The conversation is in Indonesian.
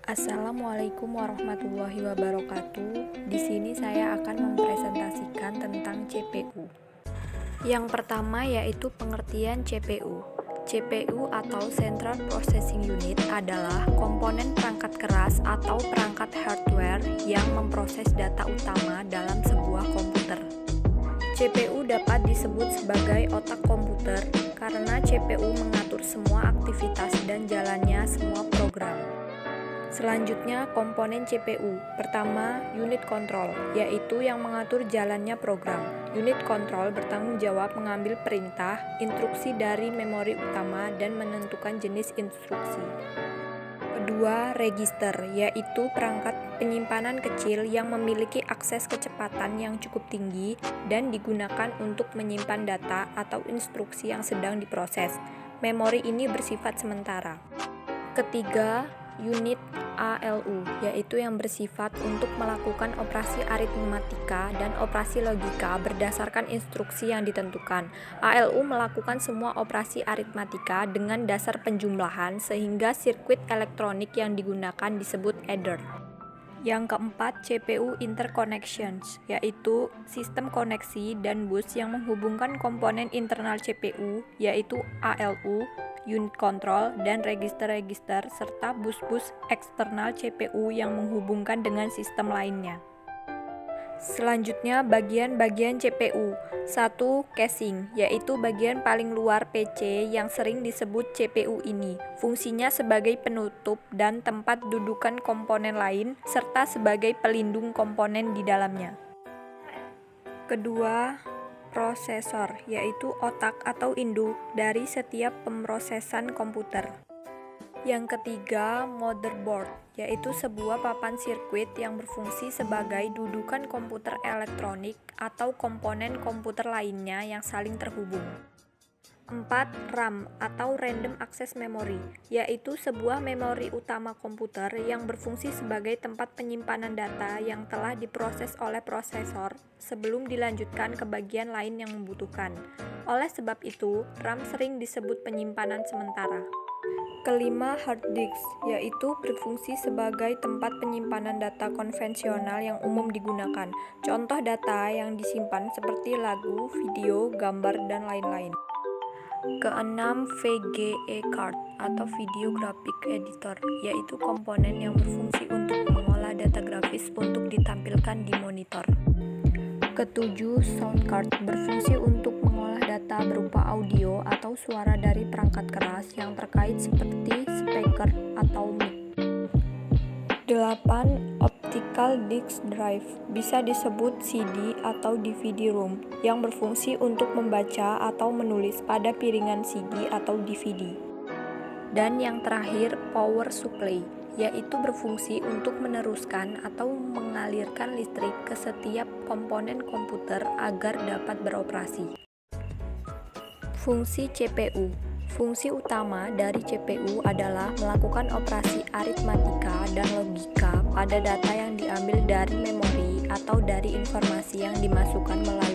Assalamualaikum warahmatullahi wabarakatuh. Di sini saya akan mempresentasikan tentang CPU. Yang pertama yaitu pengertian CPU. CPU atau Central Processing Unit adalah komponen perangkat keras atau perangkat hardware yang memproses data utama dalam sebuah komputer. CPU dapat disebut sebagai otak komputer karena CPU mengatur semua aktivitas dan jalannya semua program. Selanjutnya, komponen CPU. Pertama, unit control, yaitu yang mengatur jalannya program. Unit control bertanggung jawab mengambil perintah, instruksi dari memori utama dan menentukan jenis instruksi. Kedua, register, yaitu perangkat penyimpanan kecil yang memiliki akses kecepatan yang cukup tinggi dan digunakan untuk menyimpan data atau instruksi yang sedang diproses. Memori ini bersifat sementara. Ketiga, unit ALU, yaitu yang bersifat untuk melakukan operasi aritmatika dan operasi logika berdasarkan instruksi yang ditentukan. ALU melakukan semua operasi aritmatika dengan dasar penjumlahan sehingga sirkuit elektronik yang digunakan disebut adder. Yang keempat, CPU interconnections, yaitu sistem koneksi dan bus yang menghubungkan komponen internal CPU, yaitu ALU, unit control, dan register-register, serta bus-bus eksternal CPU yang menghubungkan dengan sistem lainnya. Selanjutnya, bagian-bagian CPU. 1. Casing, yaitu bagian paling luar PC yang sering disebut CPU ini. Fungsinya sebagai penutup dan tempat dudukan komponen lain, serta sebagai pelindung komponen di dalamnya. Kedua, prosesor, yaitu otak atau induk dari setiap pemrosesan komputer. Yang ketiga, motherboard, yaitu sebuah papan sirkuit yang berfungsi sebagai dudukan komputer elektronik atau komponen komputer lainnya yang saling terhubung. 4. RAM atau Random Access Memory, yaitu sebuah memori utama komputer yang berfungsi sebagai tempat penyimpanan data yang telah diproses oleh prosesor sebelum dilanjutkan ke bagian lain yang membutuhkan. Oleh sebab itu, RAM sering disebut penyimpanan sementara. Kelima, hard disk, yaitu berfungsi sebagai tempat penyimpanan data konvensional yang umum digunakan. Contoh data yang disimpan seperti lagu, video, gambar, dan lain-lain. Keenam, VGA card atau Video Graphic Editor, yaitu komponen yang berfungsi untuk mengolah data grafis untuk ditampilkan di monitor. Ketujuh, sound card, berfungsi untuk mengolah data berupa audio atau suara dari perangkat keras yang terkait seperti speaker atau mic. 8. Optical Disc Drive, bisa disebut CD atau DVD-ROM, yang berfungsi untuk membaca atau menulis pada piringan CD atau DVD. Dan yang terakhir, power supply, yaitu berfungsi untuk meneruskan atau mengalirkan listrik ke setiap komponen komputer agar dapat beroperasi. Fungsi CPU. Fungsi utama dari CPU adalah melakukan operasi aritmatika dan logika pada data yang diambil dari memori atau dari informasi yang dimasukkan melalui